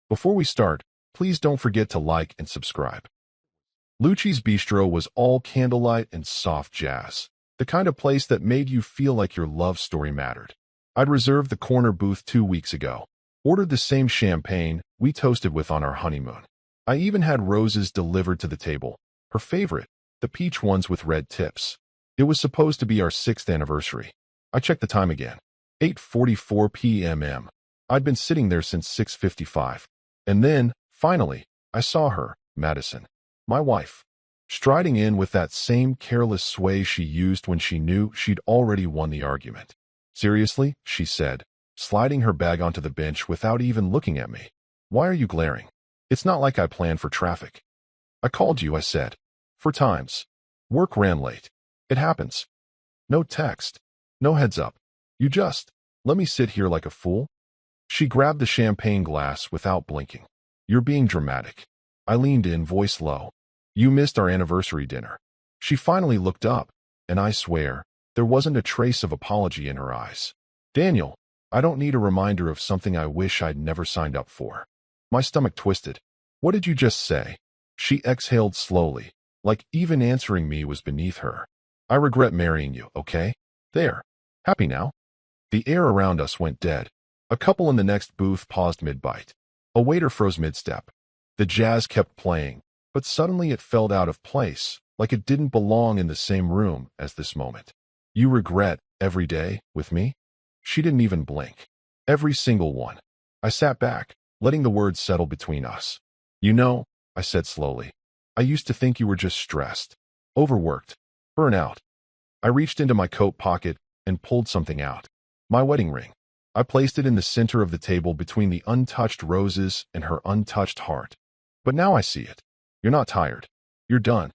Before we start, please don't forget to like and subscribe. Lucci's Bistro was all candlelight and soft jazz, the kind of place that made you feel like your love story mattered. I'd reserved the corner booth 2 weeks ago, ordered the same champagne we toasted with on our honeymoon. I even had roses delivered to the table, her favorite, the peach ones with red tips. It was supposed to be our 6th anniversary. I checked the time again. 8:44 p.m. I'd been sitting there since 6:55. And then, finally, I saw her, Madison, my wife, striding in with that same careless sway she used when she knew she'd already won the argument. "Seriously?" she said, sliding her bag onto the bench without even looking at me. "Why are you glaring? It's not like I planned for traffic." "I called you," I said. "4 times. Work ran late. It happens. No text. No heads up. You just let me sit here like a fool?" She grabbed the champagne glass without blinking. "You're being dramatic." I leaned in, voice low. "You missed our anniversary dinner." She finally looked up, and I swear, there wasn't a trace of apology in her eyes. "Daniel, I don't need a reminder of something I wish I'd never signed up for." My stomach twisted. "What did you just say?" She exhaled slowly, like even answering me was beneath her. "I regret marrying you, okay? There. Happy now?" The air around us went dead. A couple in the next booth paused mid-bite. A waiter froze mid-step. The jazz kept playing, but suddenly it felt out of place, like it didn't belong in the same room as this moment. "You regret every day with me?" She didn't even blink. "Every single one." I sat back, letting the words settle between us. "You know," I said slowly, "I used to think you were just stressed, overworked, burnout." I reached into my coat pocket and pulled something out. My wedding ring. I placed it in the center of the table between the untouched roses and her untouched heart. "But now I see it. You're not tired. You're done."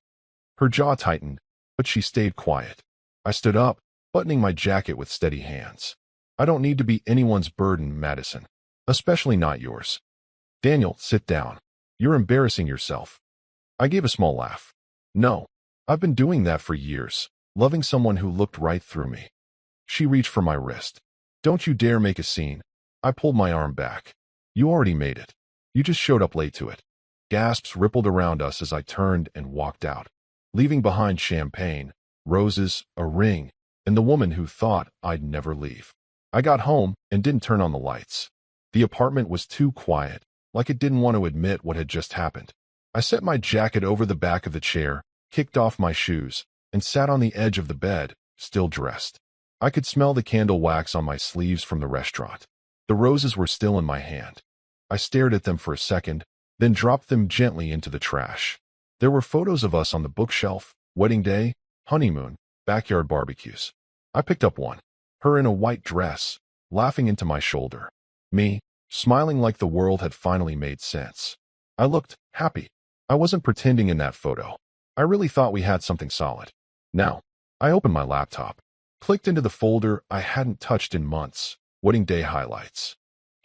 Her jaw tightened, but she stayed quiet. I stood up, buttoning my jacket with steady hands. "I don't need to be anyone's burden, Madison. Especially not yours." "Daniel, sit down. You're embarrassing yourself." I gave a small laugh. "No, I've been doing that for years, loving someone who looked right through me." She reached for my wrist. "Don't you dare make a scene." I pulled my arm back. "You already made it. You just showed up late to it." Gasps rippled around us as I turned and walked out, leaving behind champagne, roses, a ring, and the woman who thought I'd never leave. I got home and didn't turn on the lights. The apartment was too quiet, like it didn't want to admit what had just happened. I set my jacket over the back of the chair, kicked off my shoes, and sat on the edge of the bed, still dressed. I could smell the candle wax on my sleeves from the restaurant. The roses were still in my hand. I stared at them for a second, then dropped them gently into the trash. There were photos of us on the bookshelf, wedding day, honeymoon, backyard barbecues. I picked up one. Her in a white dress, laughing into my shoulder. Me, smiling like the world had finally made sense. I looked happy. I wasn't pretending in that photo. I really thought we had something solid. Now, I opened my laptop, clicked into the folder I hadn't touched in months, wedding day highlights.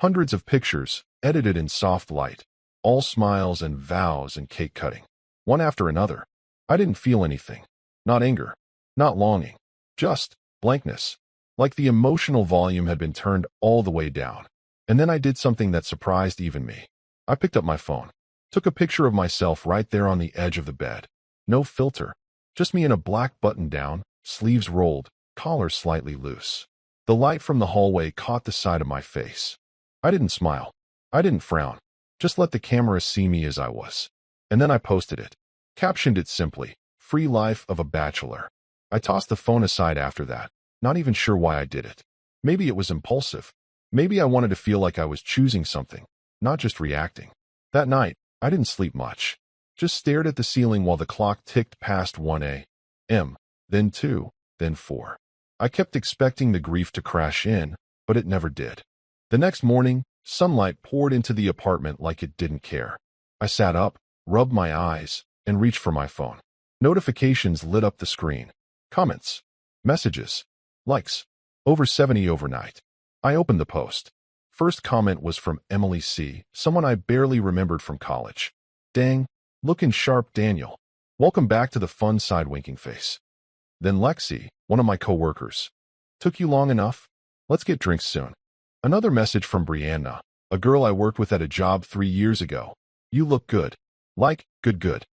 Hundreds of pictures, edited in soft light, all smiles and vows and cake cutting. One after another. I didn't feel anything. Not anger. Not longing. Just blankness. Like the emotional volume had been turned all the way down. And then I did something that surprised even me. I picked up my phone. Took a picture of myself right there on the edge of the bed. No filter. Just me in a black button-down, sleeves rolled, collar slightly loose. The light from the hallway caught the side of my face. I didn't smile. I didn't frown. Just let the camera see me as I was. And then I posted it. Captioned it simply, "Free life of a bachelor." I tossed the phone aside after that, not even sure why I did it. Maybe it was impulsive. Maybe I wanted to feel like I was choosing something, not just reacting. That night, I didn't sleep much. Just stared at the ceiling while the clock ticked past 1 a.m., then 2, then 4. I kept expecting the grief to crash in, but it never did. The next morning, sunlight poured into the apartment like it didn't care. I sat up, rubbed my eyes, and reached for my phone. Notifications lit up the screen. Comments. Messages. Likes. Over 70 overnight. I opened the post. First comment was from Emily C., someone I barely remembered from college. "Dang, looking sharp, Daniel. Welcome back to the fun side, winking face." Then Lexi, one of my coworkers. "Took you long enough? Let's get drinks soon." Another message from Brianna. A girl I worked with at a job 3 years ago. You look good. Like, good.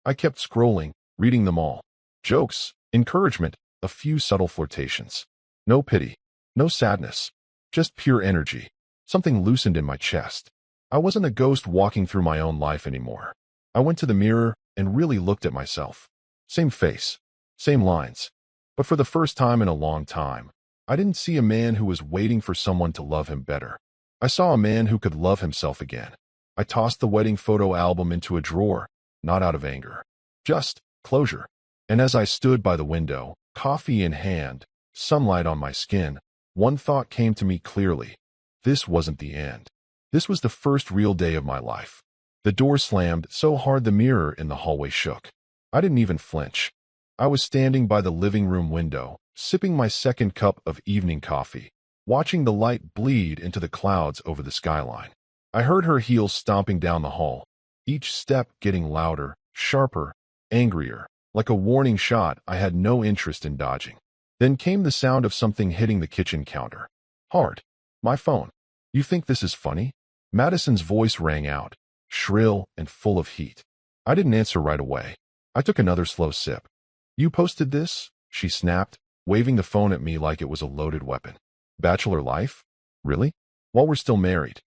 I kept scrolling, reading them all. Jokes, encouragement, a few subtle flirtations. No pity, no sadness, just pure energy. Something loosened in my chest. I wasn't a ghost walking through my own life anymore. I went to the mirror and really looked at myself. Same face, same lines. But for the first time in a long time, I didn't see a man who was waiting for someone to love him better. I saw a man who could love himself again. I tossed the wedding photo album into a drawer, not out of anger. Just closure. And as I stood by the window, coffee in hand, sunlight on my skin, one thought came to me clearly. This wasn't the end. This was the first real day of my life. The door slammed so hard the mirror in the hallway shook. I didn't even flinch. I was standing by the living room window, sipping my second cup of evening coffee, watching the light bleed into the clouds over the skyline. I heard her heels stomping down the hall, each step getting louder, sharper, angrier, like a warning shot I had no interest in dodging. Then came the sound of something hitting the kitchen counter. Hard. My phone. You think this is funny? Madison's voice rang out, shrill and full of heat. I didn't answer right away. I took another slow sip. You posted this? She snapped, waving the phone at me like it was a loaded weapon. Bachelor life? Really? While we're still married?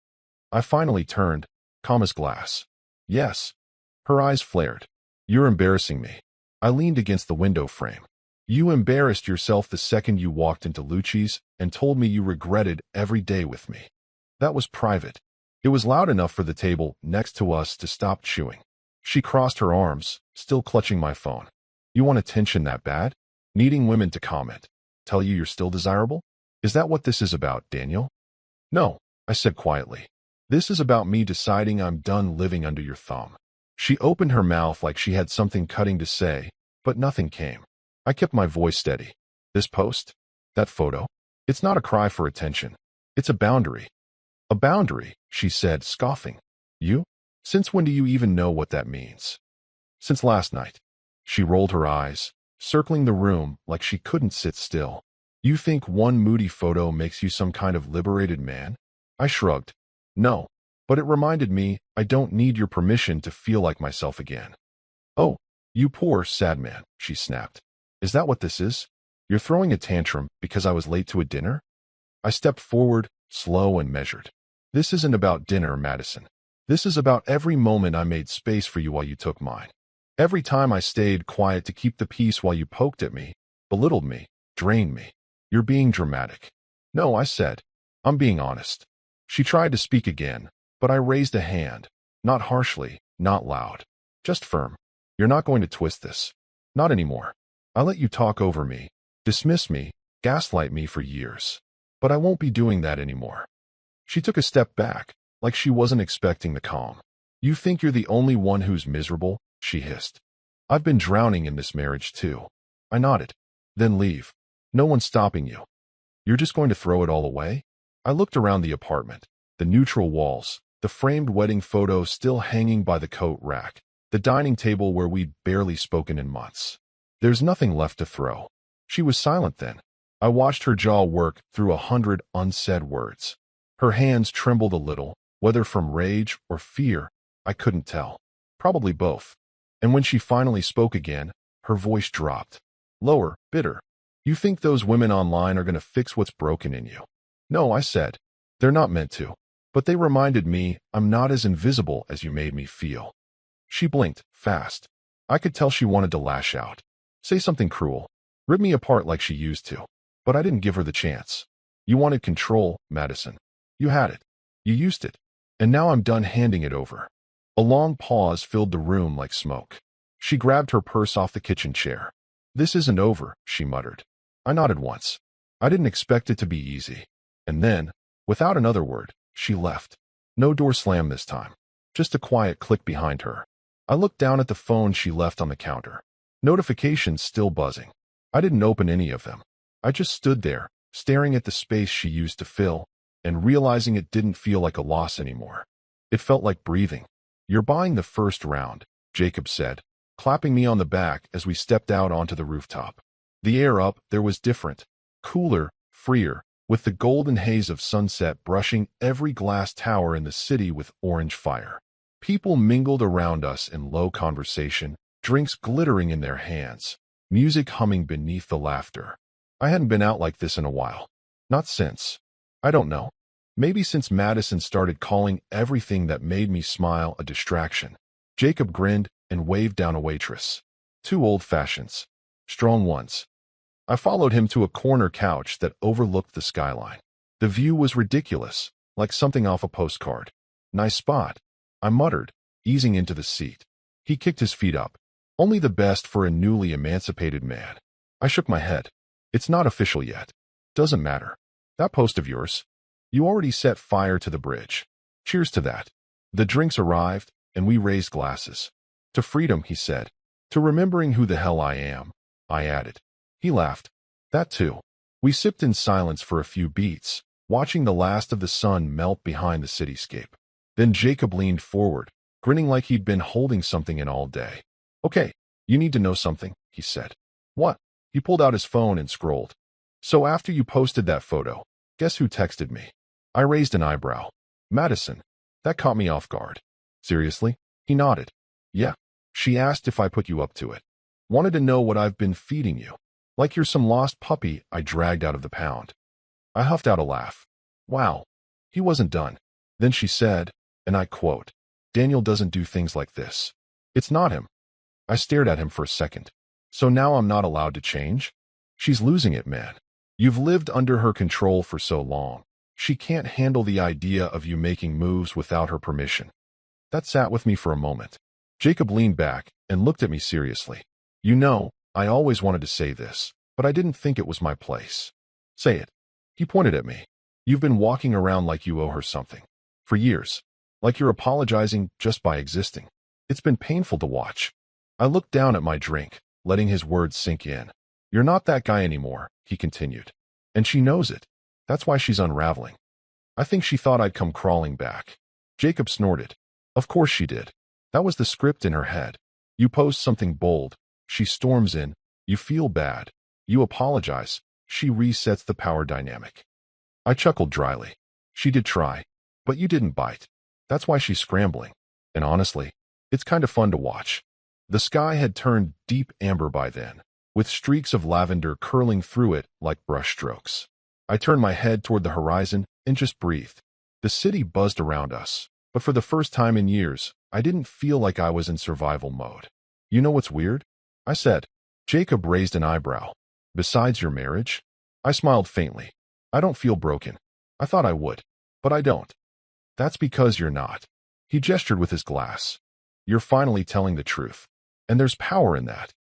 I finally turned, calm as glass. Yes. Her eyes flared. You're embarrassing me. I leaned against the window frame. You embarrassed yourself the second you walked into Lucci's and told me you regretted every day with me. That was private. It was loud enough for the table next to us to stop chewing. She crossed her arms, still clutching my phone. You want attention that bad? Needing women to comment. Tell you you're still desirable? Is that what this is about, Daniel? No, I said quietly. This is about me deciding I'm done living under your thumb. She opened her mouth like she had something cutting to say, but nothing came. I kept my voice steady. This post? That photo? It's not a cry for attention. It's a boundary. A boundary, she said, scoffing. You? Since when do you even know what that means? Since last night. She rolled her eyes, circling the room like she couldn't sit still. You think one moody photo makes you some kind of liberated man? I shrugged. No, but it reminded me I don't need your permission to feel like myself again. Oh, you poor, sad man, she snapped. Is that what this is? You're throwing a tantrum because I was late to a dinner? I stepped forward, slow and measured. This isn't about dinner, Madison. This is about every moment I made space for you while you took mine. Every time I stayed quiet to keep the peace while you poked at me, belittled me, drained me. You're being dramatic. No, I said. I'm being honest. She tried to speak again, but I raised a hand. Not harshly, not loud. Just firm. You're not going to twist this. Not anymore. I let you talk over me, dismiss me, gaslight me for years. But I won't be doing that anymore. She took a step back, like she wasn't expecting the calm. You think you're the only one who's miserable? She hissed. I've been drowning in this marriage too. I nodded. Then leave. No one's stopping you. You're just going to throw it all away? I looked around the apartment. The neutral walls, the framed wedding photo still hanging by the coat rack, the dining table where we'd barely spoken in months. There's nothing left to throw. She was silent then. I watched her jaw work through 100 unsaid words. Her hands trembled a little, whether from rage or fear, I couldn't tell. Probably both. And when she finally spoke again, her voice dropped. Lower, bitter. You think those women online are going to fix what's broken in you? No, I said. They're not meant to. But they reminded me I'm not as invisible as you made me feel. She blinked, fast. I could tell she wanted to lash out. Say something cruel. Rip me apart like she used to. But I didn't give her the chance. You wanted control, Madison. You had it. You used it. And now I'm done handing it over. A long pause filled the room like smoke. She grabbed her purse off the kitchen chair. This isn't over, she muttered. I nodded once. I didn't expect it to be easy. And then, without another word, she left. No door slam this time. Just a quiet click behind her. I looked down at the phone she left on the counter. Notifications still buzzing. I didn't open any of them. I just stood there, staring at the space she used to fill, and realizing it didn't feel like a loss anymore. It felt like breathing. You're buying the first round, Jacob said, clapping me on the back as we stepped out onto the rooftop. The air up there was different, cooler, freer, with the golden haze of sunset brushing every glass tower in the city with orange fire. People mingled around us in low conversation, drinks glittering in their hands, music humming beneath the laughter. I hadn't been out like this in a while. Not since. I don't know. Maybe since Madison started calling everything that made me smile a distraction. Jacob grinned and waved down a waitress. 2 old fashions. Strong ones. I followed him to a corner couch that overlooked the skyline. The view was ridiculous, like something off a postcard. Nice spot, I muttered, easing into the seat. He kicked his feet up. Only the best for a newly emancipated man. I shook my head. It's not official yet. Doesn't matter. That post of yours. You already set fire to the bridge. Cheers to that. The drinks arrived, and we raised glasses. To freedom, he said. To remembering who the hell I am, I added. He laughed. That too. We sipped in silence for a few beats, watching the last of the sun melt behind the cityscape. Then Jacob leaned forward, grinning like he'd been holding something in all day. Okay, you need to know something, he said. What? He pulled out his phone and scrolled. So after you posted that photo, guess who texted me? I raised an eyebrow. Madison. That caught me off guard. Seriously? He nodded. Yeah. She asked if I put you up to it. Wanted to know what I've been feeding you. Like you're some lost puppy I dragged out of the pound. I huffed out a laugh. Wow. He wasn't done. Then she said, and I quote, Daniel doesn't do things like this. It's not him. I stared at him for a second. So now I'm not allowed to change? She's losing it, man. You've lived under her control for so long. She can't handle the idea of you making moves without her permission. That sat with me for a moment. Jacob leaned back and looked at me seriously. You know, I always wanted to say this, but I didn't think it was my place. Say it. He pointed at me. You've been walking around like you owe her something. For years. Like you're apologizing just by existing. It's been painful to watch. I looked down at my drink, letting his words sink in. You're not that guy anymore, he continued. And she knows it. That's why she's unraveling. I think she thought I'd come crawling back. Jacob snorted. Of course she did. That was the script in her head. You post something bold. She storms in. You feel bad. You apologize. She resets the power dynamic. I chuckled dryly. She did try. But you didn't bite. That's why she's scrambling. And honestly, it's kind of fun to watch. The sky had turned deep amber by then, with streaks of lavender curling through it like brushstrokes. I turned my head toward the horizon and just breathed. The city buzzed around us, but for the first time in years, I didn't feel like I was in survival mode. You know what's weird? I said. Jacob raised an eyebrow. Besides your marriage? I smiled faintly. I don't feel broken. I thought I would, but I don't. That's because you're not. He gestured with his glass. You're finally telling the truth. And there's power in that.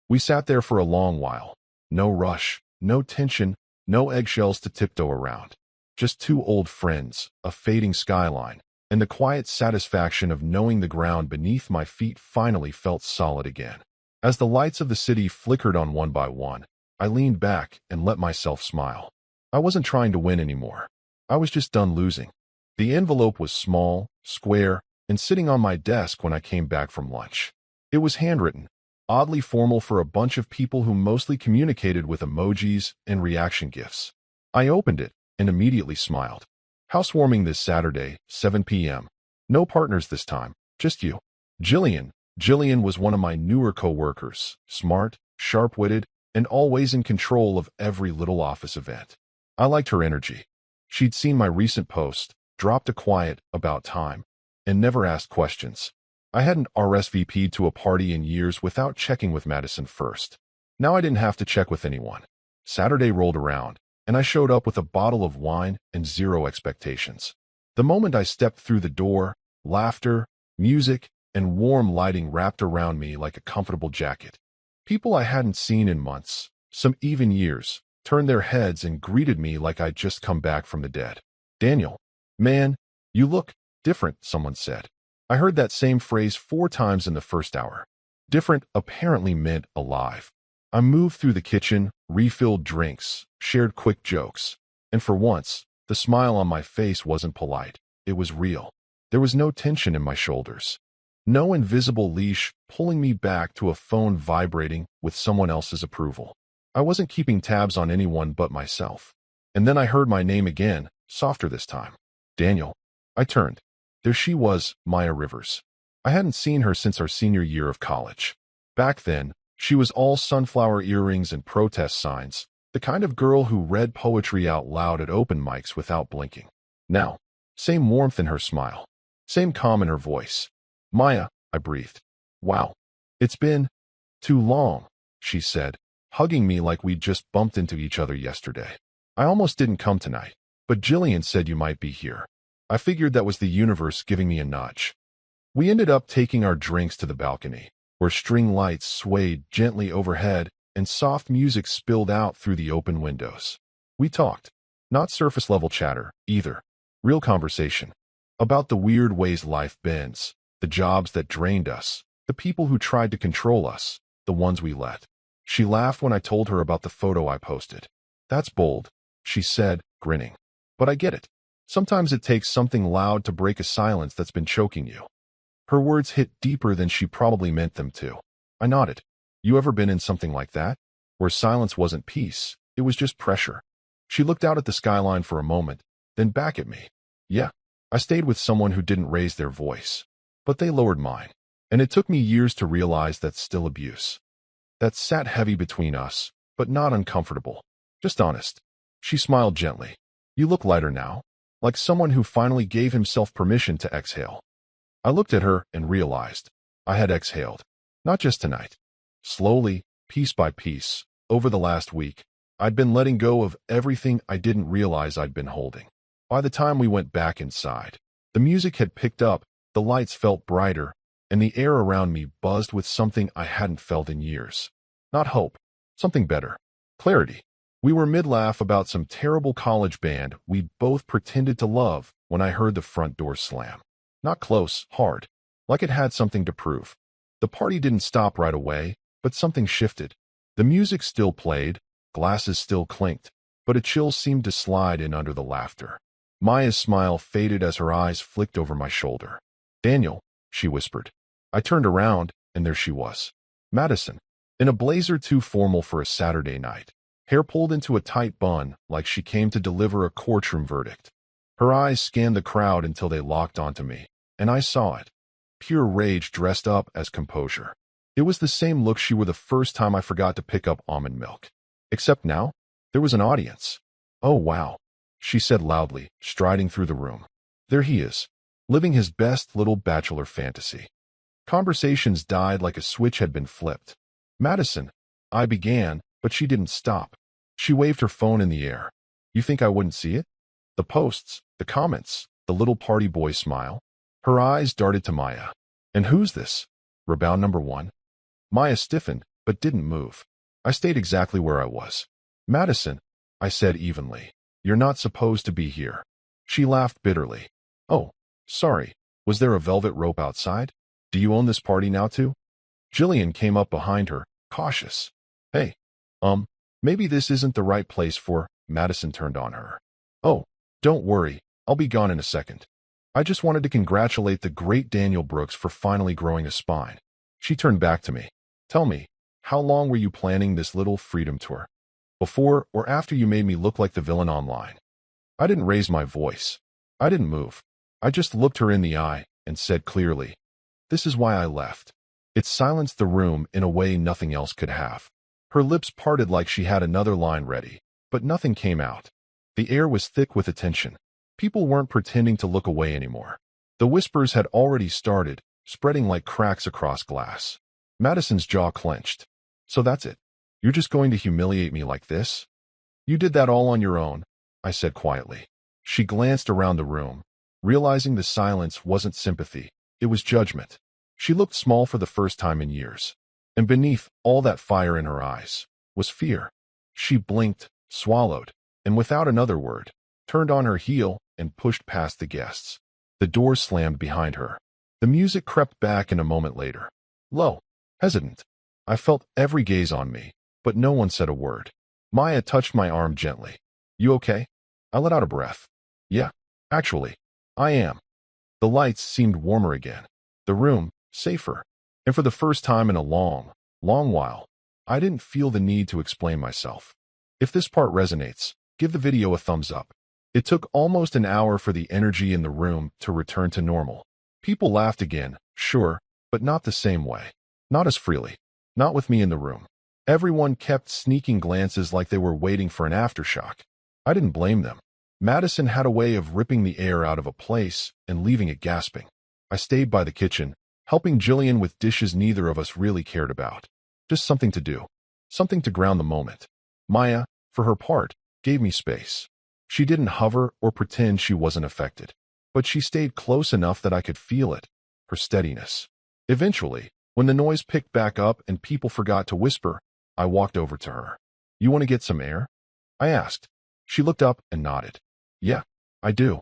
We sat there for a long while. No rush, no tension, no eggshells to tiptoe around. Just 2 old friends, a fading skyline, and the quiet satisfaction of knowing the ground beneath my feet finally felt solid again. As the lights of the city flickered on one by one, I leaned back and let myself smile. I wasn't trying to win anymore. I was just done losing. The envelope was small, square, and sitting on my desk when I came back from lunch. It was handwritten, oddly formal for a bunch of people who mostly communicated with emojis and reaction gifs. I opened it and immediately smiled. Housewarming this Saturday, 7 p.m. No partners this time, just you. Jillian. Jillian was one of my newer co-workers, smart, sharp-witted, and always in control of every little office event. I liked her energy. She'd seen my recent post, dropped a quiet "about time," and never asked questions. I hadn't RSVP'd to a party in years without checking with Madison first. Now I didn't have to check with anyone. Saturday rolled around, and I showed up with a bottle of wine and 0 expectations. The moment I stepped through the door, laughter, music, and warm lighting wrapped around me like a comfortable jacket. People I hadn't seen in months, some even years, turned their heads and greeted me like I'd just come back from the dead. Daniel, man, you look different, someone said. I heard that same phrase 4 times in the first hour. Different apparently meant alive. I moved through the kitchen, refilled drinks, shared quick jokes, and for once, the smile on my face wasn't polite. It was real. There was no tension in my shoulders. No invisible leash pulling me back to a phone vibrating with someone else's approval. I wasn't keeping tabs on anyone but myself. And then I heard my name again, softer this time. Daniel. I turned. There she was, Maya Rivers. I hadn't seen her since our senior year of college. Back then, she was all sunflower earrings and protest signs, the kind of girl who read poetry out loud at open mics without blinking. Now, same warmth in her smile, same calm in her voice. Maya, I breathed. Wow. It's been too long, she said, hugging me like we'd just bumped into each other yesterday. I almost didn't come tonight, but Jillian said you might be here. I figured that was the universe giving me a nudge. We ended up taking our drinks to the balcony, where string lights swayed gently overhead and soft music spilled out through the open windows. We talked. Not surface-level chatter, either. Real conversation. About the weird ways life bends, the jobs that drained us, the people who tried to control us, the ones we let. She laughed when I told her about the photo I posted. That's bold, she said, grinning. But I get it. Sometimes it takes something loud to break a silence that's been choking you. Her words hit deeper than she probably meant them to. I nodded. You ever been in something like that? Where silence wasn't peace, it was just pressure. She looked out at the skyline for a moment, then back at me. Yeah, I stayed with someone who didn't raise their voice. But they lowered mine. And it took me years to realize that's still abuse. That sat heavy between us, but not uncomfortable. Just honest. She smiled gently. You look lighter now. Like someone who finally gave himself permission to exhale. I looked at her and realized I had exhaled. Not just tonight. Slowly, piece by piece, over the last week, I'd been letting go of everything I didn't realize I'd been holding. By the time we went back inside, the music had picked up, the lights felt brighter, and the air around me buzzed with something I hadn't felt in years. Not hope. Something better. Clarity. We were mid-laugh about some terrible college band we'd both pretended to love when I heard the front door slam. Not close, hard. Like it had something to prove. The party didn't stop right away, but something shifted. The music still played, glasses still clinked, but a chill seemed to slide in under the laughter. Maya's smile faded as her eyes flicked over my shoulder. Daniel, she whispered. I turned around, and there she was. Madison, in a blazer too formal for a Saturday night. Hair pulled into a tight bun like she came to deliver a courtroom verdict. Her eyes scanned the crowd until they locked onto me, and I saw it. Pure rage dressed up as composure. It was the same look she wore the first time I forgot to pick up almond milk. Except now, there was an audience. Oh wow, she said loudly, striding through the room. There he is, living his best little bachelor fantasy. Conversations died like a switch had been flipped. Madison, I began, but she didn't stop. She waved her phone in the air. You think I wouldn't see it? The posts, the comments, the little party boy smile. Her eyes darted to Maya. And who's this? Rebound number one. Maya stiffened, but didn't move. I stayed exactly where I was. Madison, I said evenly. You're not supposed to be here. She laughed bitterly. Oh, sorry. Was there a velvet rope outside? Do you own this party now too? Jillian came up behind her, cautious. Hey, maybe this isn't the right place for, Madison turned on her. Oh, don't worry, I'll be gone in a second. I just wanted to congratulate the great Daniel Brooks for finally growing a spine. She turned back to me. Tell me, how long were you planning this little freedom tour? Before or after you made me look like the villain online? I didn't raise my voice. I didn't move. I just looked her in the eye and said clearly, this is why I left. It silenced the room in a way nothing else could have. Her lips parted like she had another line ready, but nothing came out. The air was thick with attention. People weren't pretending to look away anymore. The whispers had already started, spreading like cracks across glass. Madison's jaw clenched. So that's it. You're just going to humiliate me like this? You did that all on your own, I said quietly. She glanced around the room, realizing the silence wasn't sympathy, it was judgment. She looked small for the first time in years. And beneath all that fire in her eyes was fear. She blinked, swallowed, and without another word, turned on her heel and pushed past the guests. The door slammed behind her. The music crept back in a moment later. Low, hesitant. I felt every gaze on me, but no one said a word. Maya touched my arm gently. You okay? I let out a breath. Yeah, actually, I am. The lights seemed warmer again. The room, safer. And for the first time in a long, long while, I didn't feel the need to explain myself. If this part resonates, Give the video a thumbs up. It took almost an hour for the energy in the room to return to normal. People laughed again, sure, but not the same way. Not as freely. Not with me in the room. Everyone kept sneaking glances like they were waiting for an aftershock. I didn't blame them. Madison had a way of ripping the air out of a place and leaving it gasping. I stayed by the kitchen, helping Jillian with dishes neither of us really cared about. Just something to do. Something to ground the moment. Maya, for her part, gave me space. She didn't hover or pretend she wasn't affected. But she stayed close enough that I could feel it, her steadiness. Eventually, when the noise picked back up and people forgot to whisper, I walked over to her. "You want to get some air?" I asked. She looked up and nodded. "Yeah, I do."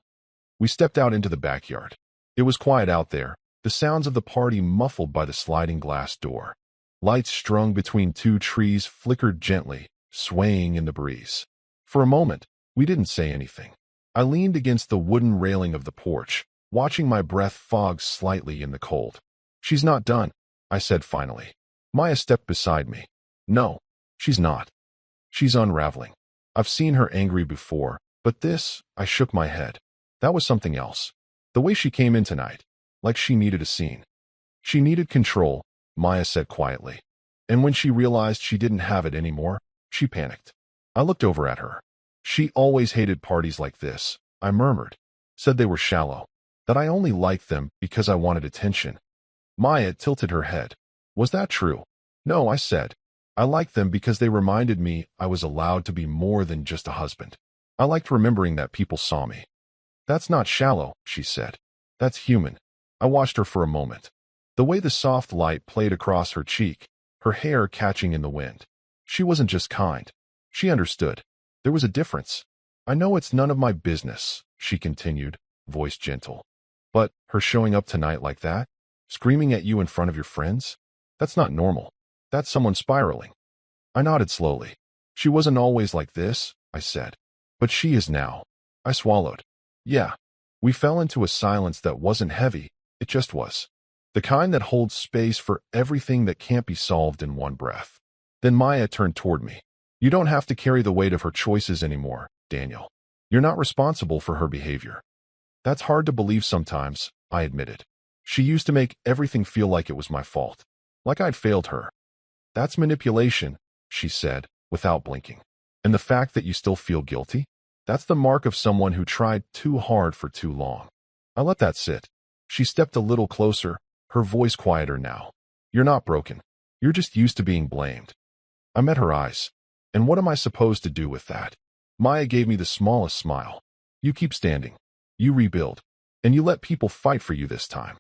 We stepped out into the backyard. It was quiet out there, the sounds of the party muffled by the sliding glass door. Lights strung between two trees flickered gently, swaying in the breeze. For a moment, we didn't say anything. I leaned against the wooden railing of the porch, watching my breath fog slightly in the cold. "She's not done," I said finally. Maya stepped beside me. "No, she's not. She's unraveling. I've seen her angry before, but this," I shook my head. "That was something else. The way she came in tonight, like she needed a scene." "She needed control," Maya said quietly. "And when she realized she didn't have it anymore, she panicked." I looked over at her. "She always hated parties like this," I murmured. "Said they were shallow. That I only liked them because I wanted attention." Maya tilted her head. "Was that true?" "No," I said. "I liked them because they reminded me I was allowed to be more than just a husband. I liked remembering that people saw me." "That's not shallow," she said. "That's human." I watched her for a moment. The way the soft light played across her cheek, her hair catching in the wind. She wasn't just kind. She understood. There was a difference. "I know it's none of my business," she continued, voice gentle. "But her showing up tonight like that, screaming at you in front of your friends, that's not normal. That's someone spiraling." I nodded slowly. "She wasn't always like this," I said. "But she is now." I swallowed. "Yeah." We fell into a silence that wasn't heavy, it just was. The kind that holds space for everything that can't be solved in one breath. Then Maya turned toward me. "You don't have to carry the weight of her choices anymore, Daniel. You're not responsible for her behavior." "That's hard to believe sometimes," I admitted. "She used to make everything feel like it was my fault. Like I'd failed her." "That's manipulation," she said, without blinking. "And the fact that you still feel guilty? That's the mark of someone who tried too hard for too long." I let that sit. She stepped a little closer, her voice quieter now. "You're not broken. You're just used to being blamed." I met her eyes. "And what am I supposed to do with that?" Maya gave me the smallest smile. "You keep standing. You rebuild. And you let people fight for you this time."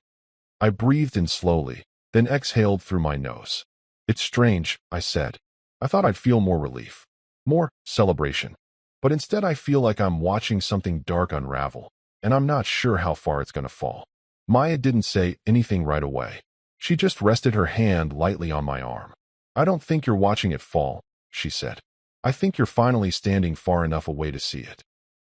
I breathed in slowly, then exhaled through my nose. "It's strange," I said. "I thought I'd feel more relief. More celebration. But instead I feel like I'm watching something dark unravel, and I'm not sure how far it's going to fall." Maya didn't say anything right away. She just rested her hand lightly on my arm. "I don't think you're watching it fall," she said. "I think you're finally standing far enough away to see it."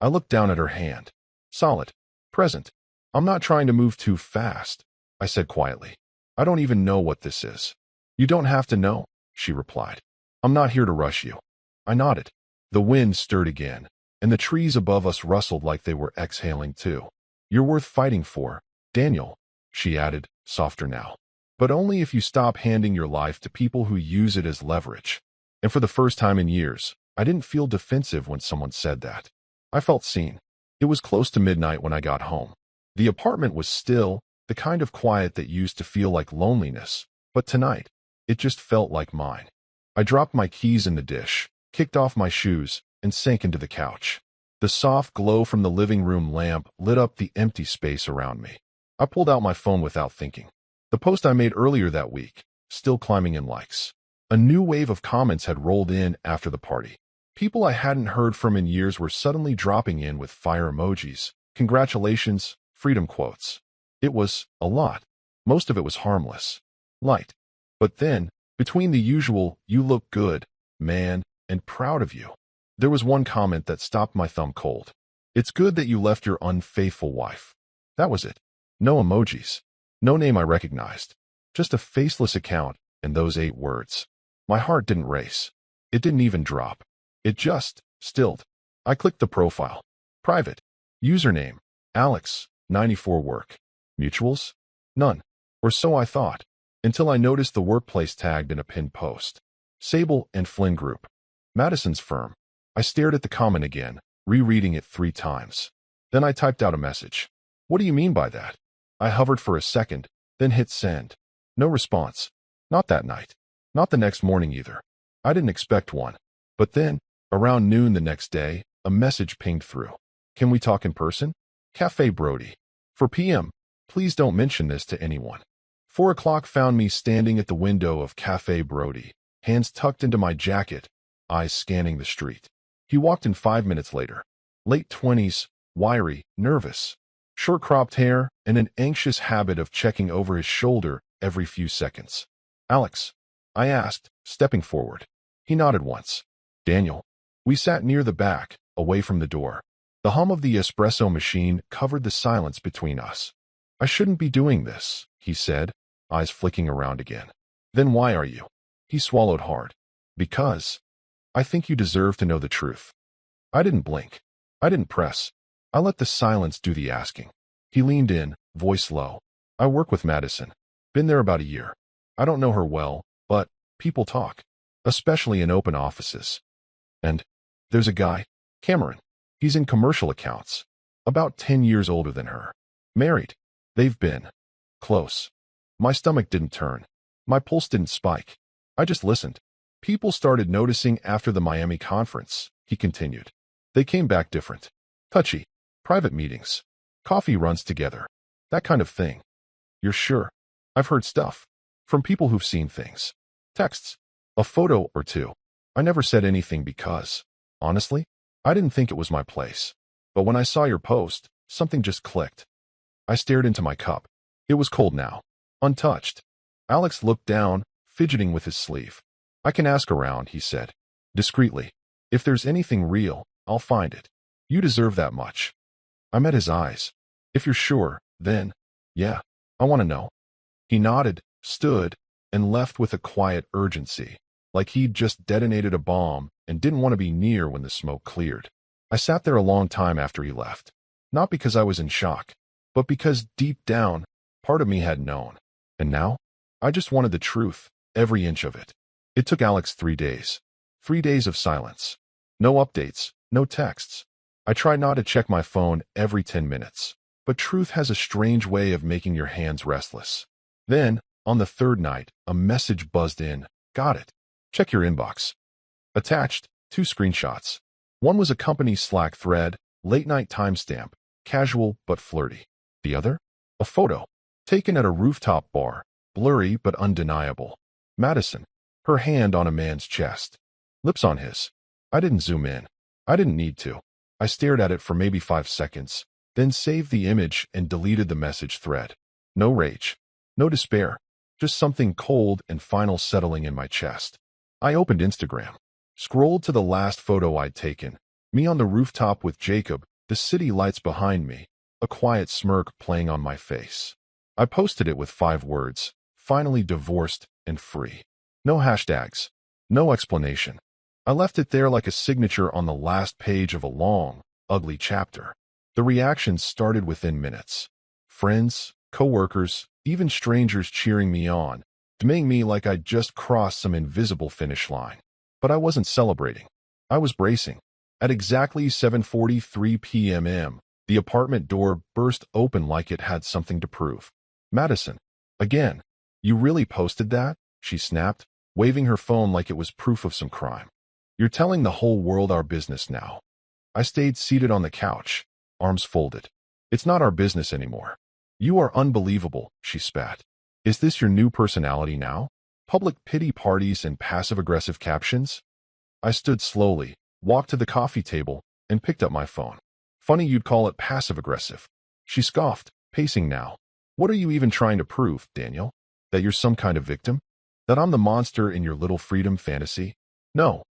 I looked down at her hand. Solid. Present. "I'm not trying to move too fast," I said quietly. "I don't even know what this is." "You don't have to know," she replied. "I'm not here to rush you." I nodded. The wind stirred again, and the trees above us rustled like they were exhaling too. "You're worth fighting for, Daniel," she added, softer now. "But only if you stop handing your life to people who use it as leverage." And for the first time in years, I didn't feel defensive when someone said that. I felt seen. It was close to midnight when I got home. The apartment was still, the kind of quiet that used to feel like loneliness, but tonight, it just felt like mine. I dropped my keys in the dish, kicked off my shoes, and sank into the couch. The soft glow from the living room lamp lit up the empty space around me. I pulled out my phone without thinking. The post I made earlier that week, still climbing in likes. A new wave of comments had rolled in after the party. People I hadn't heard from in years were suddenly dropping in with fire emojis, congratulations, freedom quotes. It was a lot. Most of it was harmless. Light. But then, between the usual, "You look good, man," and "proud of you," there was one comment that stopped my thumb cold. "It's good that you left your unfaithful wife." That was it. No emojis. No name I recognized. Just a faceless account and those 8 words. My heart didn't race. It didn't even drop. It just stilled. I clicked the profile. Private. Username, Alex, 94 work. Mutuals? None. Or so I thought, until I noticed the workplace tagged in a pinned post. Sable and Flynn Group. Madison's firm. I stared at the comment again, rereading it 3 times. Then I typed out a message. What do you mean by that? I hovered for a second, then hit send. No response. Not that night. Not the next morning either. I didn't expect one. But then, around noon the next day, a message pinged through. Can we talk in person? Cafe Brody. For PM. Please don't mention this to anyone. 4 o'clock found me standing at the window of Cafe Brody, hands tucked into my jacket, eyes scanning the street. He walked in 5 minutes later. Late 20s, wiry, nervous. Short cropped hair and an anxious habit of checking over his shoulder every few seconds. Alex? I asked, stepping forward. He nodded once. Daniel. We sat near the back, away from the door. The hum of the espresso machine covered the silence between us. I shouldn't be doing this, he said, eyes flicking around again. Then why are you? He swallowed hard. Because. I think you deserve to know the truth. I didn't blink. I didn't press. I let the silence do the asking. He leaned in, voice low. I work with Madison. Been there about a year. I don't know her well, but people talk, especially in open offices. And there's a guy, Cameron. He's in commercial accounts. About 10 years older than her. Married. They've been close. My stomach didn't turn. My pulse didn't spike. I just listened. People started noticing after the Miami conference, he continued. They came back different. Touchy. Private meetings. Coffee runs together. That kind of thing. You're sure? I've heard stuff. From people who've seen things. Texts. A photo or two. I never said anything because, honestly, I didn't think it was my place. But when I saw your post, something just clicked. I stared into my cup. It was cold now. Untouched. Alex looked down, fidgeting with his sleeve. I can ask around, he said. Discreetly. If there's anything real, I'll find it. You deserve that much. I met his eyes. If you're sure, then, yeah, I want to know. He nodded, stood, and left with a quiet urgency, like he'd just detonated a bomb and didn't want to be near when the smoke cleared. I sat there a long time after he left, not because I was in shock, but because deep down, part of me had known. And now, I just wanted the truth, every inch of it. It took Alex 3 days. 3 days of silence. No updates, no texts. I tried not to check my phone every 10 minutes, but truth has a strange way of making your hands restless. Then, on the 3rd night, a message buzzed in. Got it. Check your inbox. Attached, 2 screenshots. One was a company Slack thread, late-night timestamp, casual but flirty. The other? A photo, taken at a rooftop bar, blurry but undeniable. Madison, her hand on a man's chest. Lips on his. I didn't zoom in. I didn't need to. I stared at it for maybe 5 seconds, then saved the image and deleted the message thread. No rage. No despair. Just something cold and final settling in my chest. I opened Instagram. Scrolled to the last photo I'd taken. Me on the rooftop with Jacob, the city lights behind me, a quiet smirk playing on my face. I posted it with 5 words. Finally divorced and free. No hashtags. No explanation. I left it there like a signature on the last page of a long, ugly chapter. The reactions started within minutes. Friends, coworkers, even strangers cheering me on, demeaning me like I'd just crossed some invisible finish line. But I wasn't celebrating. I was bracing. At exactly 7:43 p.m., the apartment door burst open like it had something to prove. Madison. Again. You really posted that? She snapped, waving her phone like it was proof of some crime. You're telling the whole world our business now. I stayed seated on the couch, arms folded. It's not our business anymore. You are unbelievable, she spat. Is this your new personality now? Public pity parties and passive-aggressive captions? I stood slowly, walked to the coffee table, and picked up my phone. Funny you'd call it passive-aggressive. She scoffed, pacing now. What are you even trying to prove, Daniel? That you're some kind of victim? That I'm the monster in your little freedom fantasy? No,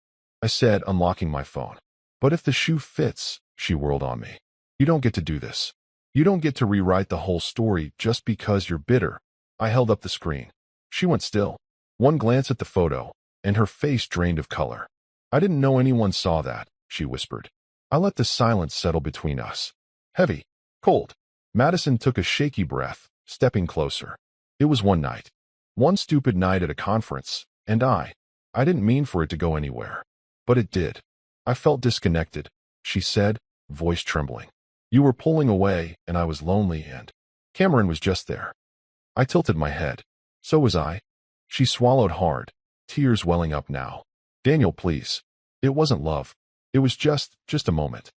I said, unlocking my phone. But if the shoe fits, she whirled on me. You don't get to do this. You don't get to rewrite the whole story just because you're bitter. I held up the screen. She went still. One glance at the photo, and her face drained of color. I didn't know anyone saw that, she whispered. I let the silence settle between us. Heavy. Cold. Madison took a shaky breath, stepping closer. It was one night. One stupid night at a conference, and I didn't mean for it to go anywhere. But it did. I felt disconnected, she said, voice trembling. You were pulling away, and I was lonely, and Cameron was just there. I tilted my head. So was I. She swallowed hard, tears welling up now. Daniel, please. It wasn't love. It was just a moment.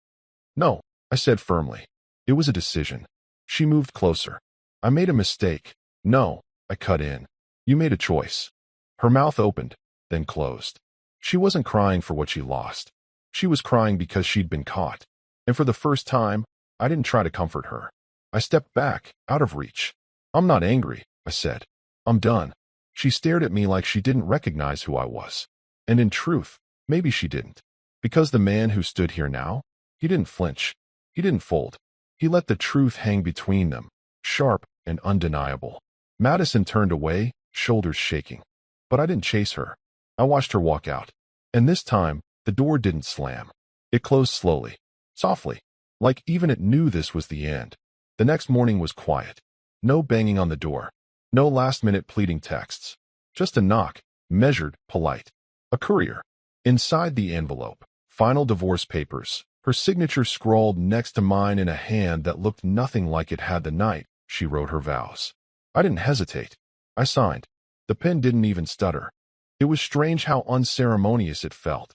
No, I said firmly. It was a decision. She moved closer. I made a mistake. No, I cut in. You made a choice. Her mouth opened, then closed. She wasn't crying for what she lost. She was crying because she'd been caught. And for the first time, I didn't try to comfort her. I stepped back, out of reach. I'm not angry, I said. I'm done. She stared at me like she didn't recognize who I was. And in truth, maybe she didn't. Because the man who stood here now, he didn't flinch. He didn't fold. He let the truth hang between them, sharp and undeniable. Madison turned away, shoulders shaking. But I didn't chase her. I watched her walk out. And this time, the door didn't slam. It closed slowly, softly, like even it knew this was the end. The next morning was quiet. No banging on the door. No last-minute pleading texts. Just a knock, measured, polite. A courier. Inside the envelope, final divorce papers, her signature scrawled next to mine in a hand that looked nothing like it had the night she wrote her vows. I didn't hesitate. I signed. The pen didn't even stutter. It was strange how unceremonious it felt.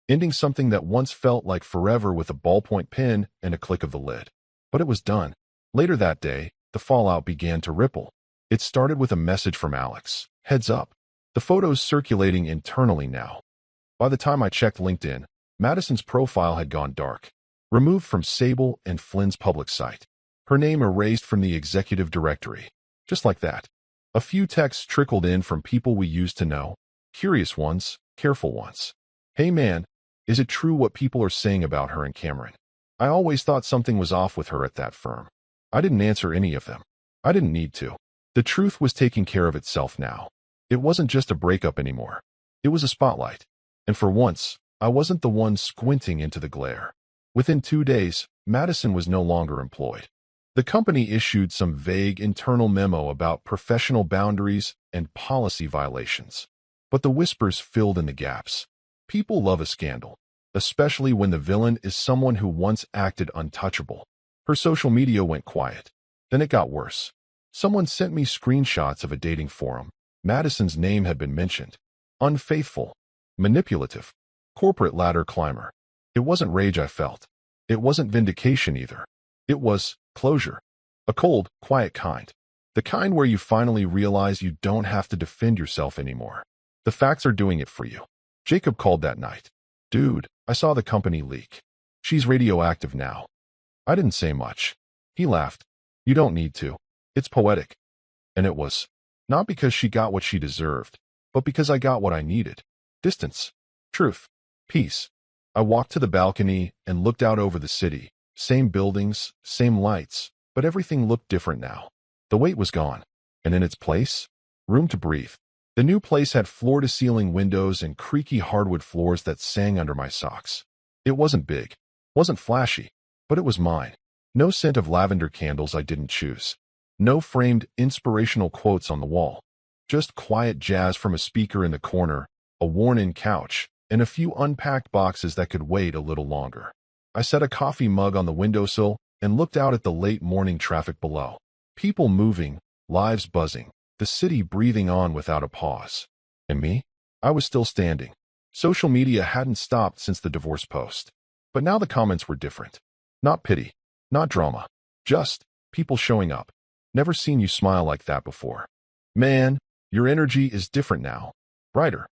Ending something that once felt like forever with a ballpoint pen and a click of the lid. But it was done. Later that day, the fallout began to ripple. It started with a message from Alex. Heads up. The photos circulating internally now. By the time I checked LinkedIn, Madison's profile had gone dark. Removed from Sable and Flynn's public site. Her name erased from the executive directory. Just like that. A few texts trickled in from people we used to know. Curious ones, careful ones. Hey man, is it true what people are saying about her and Cameron? I always thought something was off with her at that firm. I didn't answer any of them. I didn't need to. The truth was taking care of itself now. It wasn't just a breakup anymore. It was a spotlight. And for once, I wasn't the one squinting into the glare. Within 2 days, Madison was no longer employed. The company issued some vague internal memo about professional boundaries and policy violations. But the whispers filled in the gaps. People love a scandal, especially when the villain is someone who once acted untouchable. Her social media went quiet. Then it got worse. Someone sent me screenshots of a dating forum. Madison's name had been mentioned. Unfaithful. Manipulative. Corporate ladder climber. It wasn't rage I felt. It wasn't vindication either. It was closure. A cold, quiet kind. The kind where you finally realize you don't have to defend yourself anymore. The facts are doing it for you. Jacob called that night. Dude, I saw the company leak. She's radioactive now. I didn't say much. He laughed. You don't need to. It's poetic. And it was. Not because she got what she deserved, but because I got what I needed. Distance. Truth. Peace. I walked to the balcony and looked out over the city. Same buildings, same lights, but everything looked different now. The weight was gone. And in its place, room to breathe. The new place had floor-to-ceiling windows and creaky hardwood floors that sang under my socks. It wasn't big, wasn't flashy, but it was mine. No scent of lavender candles I didn't choose. No framed inspirational quotes on the wall. Just quiet jazz from a speaker in the corner, a worn-in couch, and a few unpacked boxes that could wait a little longer. I set a coffee mug on the windowsill and looked out at the late morning traffic below. People moving, lives buzzing, the city breathing on without a pause. And me? I was still standing. Social media hadn't stopped since the divorce post. But now the comments were different. Not pity, not drama, just people showing up. Never seen you smile like that before. Man, your energy is different now. Brighter.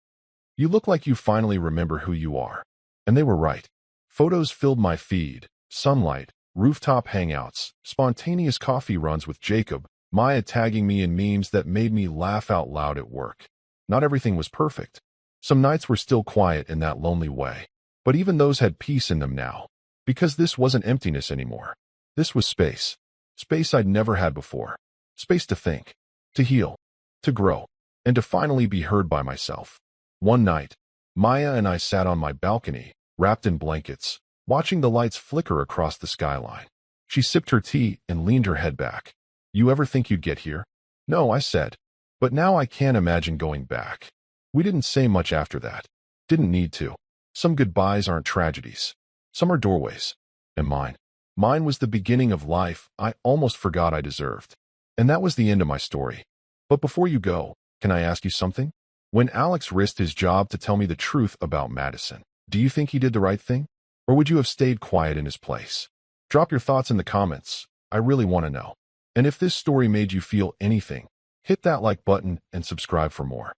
You look like you finally remember who you are. And they were right. Photos filled my feed, sunlight, rooftop hangouts, spontaneous coffee runs with Jacob, Maya tagging me in memes that made me laugh out loud at work. Not everything was perfect. Some nights were still quiet in that lonely way. But even those had peace in them now. Because this wasn't emptiness anymore. This was space. Space I'd never had before. Space to think, to heal, to grow, and to finally be heard by myself. One night, Maya and I sat on my balcony, wrapped in blankets, watching the lights flicker across the skyline. She sipped her tea and leaned her head back. You ever think you'd get here? No, I said. But now I can't imagine going back. We didn't say much after that. Didn't need to. Some goodbyes aren't tragedies. Some are doorways. And mine was the beginning of life I almost forgot I deserved. And that was the end of my story. But before you go, can I ask you something? When Alex risked his job to tell me the truth about Madison, do you think he did the right thing? Or would you have stayed quiet in his place? Drop your thoughts in the comments. I really want to know. And if this story made you feel anything, hit that like button and subscribe for more.